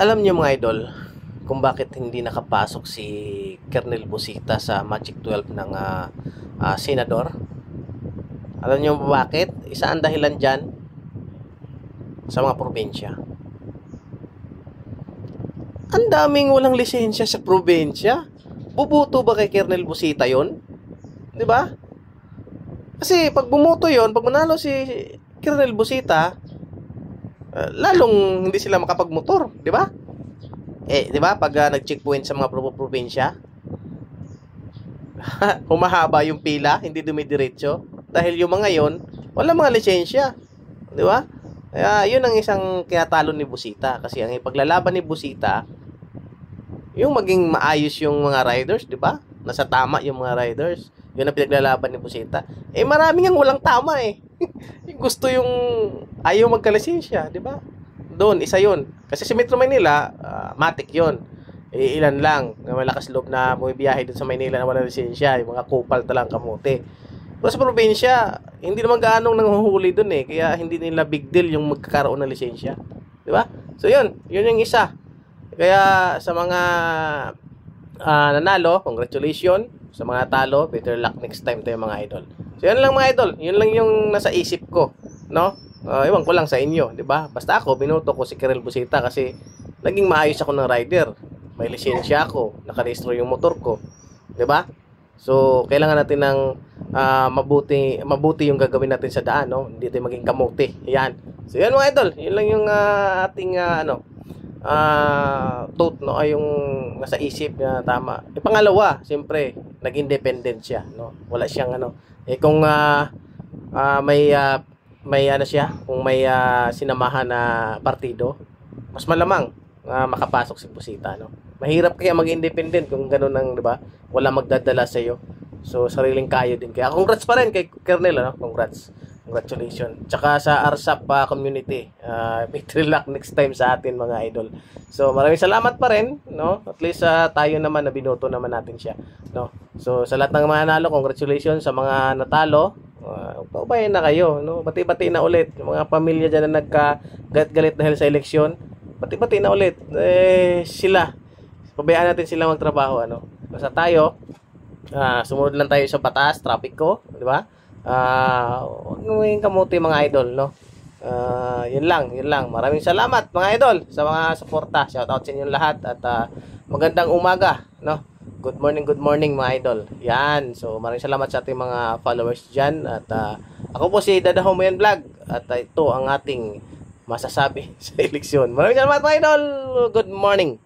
Alam niyo mga idol, kung bakit hindi nakapasok si Colonel Busita sa Magic 12 ng senador? Alam niyo bakit? Isa ang dahilan dyan sa mga probinsya. Ang daming walang lisensya sa probinsya. Bubuto ba kay Colonel Busita yon? Di ba? Kasi pag bumoto yon, pag manalo si Colonel Busita, lalong hindi sila makapagmotor, di ba? Di ba? Pag nag-checkpoint sa mga probinsya, humahaba yung pila, hindi dumidiretso dahil yung mga yon wala mga lisensya, di ba? Kaya yun ang isang kinatalo ni Busita kasi ang ipaglalaban ni Busita yung maging maayos yung mga riders, di ba? Nasa tama yung mga riders. Yun ang pinaglalaban ni Busita. Maraming ang walang tama yung gusto yung ayaw magkalisensya, di ba? Doon, isa yun. Kasi si Metro Manila, matik yun. Ilan lang na malakas loob na bumibiyahe doon sa Manila na walang lisensya. Yung mga kupal talang kamote. Pero sa probinsya, hindi naman gaanong nanghuhuli doon Kaya hindi nila big deal yung magkakaroon ng lisensya. Di ba? So yun yung isa. Kaya sa mga nanalo, congratulations. Sa mga talo, better luck next time tayo mga idol. So yun lang mga idol, yun lang yung nasa isip ko, no? Ewan ko lang sa inyo, di ba? Basta ako, binoto ko si Colonel Busita kasi naging maayos ako ng rider. May lisensya ako, nakarehistro yung motor ko, di ba? So kailangan natin ng mabuti yung gagawin natin sa daan, no? Hindi tayo maging kamote. Yan. So yan mga idol, yun lang yung ating thought, no, ay yung nasa isip na tama. Pangalawa, siyempre, nag-independent siya, no. Wala siyang kung may siya, kung may sinamahan na partido, mas malamang makapasok si Busita, no. Mahirap kaya mag-independent kung ganoon ang, 'di ba? Wala magdadala sa iyo. So sariling kayo din. Kaya congrats pa rin kay Colonel, congrats. Congratulations. Tsaka sa RSAP community. Victory luck next time sa atin mga idol. So maraming salamat pa rin, no? At least tayo naman na binoto naman natin siya, no? So sa lahat ng mga nanalo, congratulations. Sa mga natalo, paubayan na kayo, no? Bati-bati na ulit. Yung mga pamilya diyan na naggalit-galit dahil sa eleksyon, bati-bati na ulit. Sila. Pabayaan natin sila magtrabaho, Basta tayo, sumunod lang tayo sa batas, trapiko, di ba? Huwag nung kamuti mga idol, no? Yun lang. Maraming salamat mga idol sa mga suporta. Shout out sa inyo lahat at magandang umaga, no? Good morning mga idol. Yan. So maraming salamat sa ating mga followers diyan at ako po si Dada Homoyan Vlog at ito ang ating masasabi sa eleksyon. Maraming salamat mga idol. Good morning.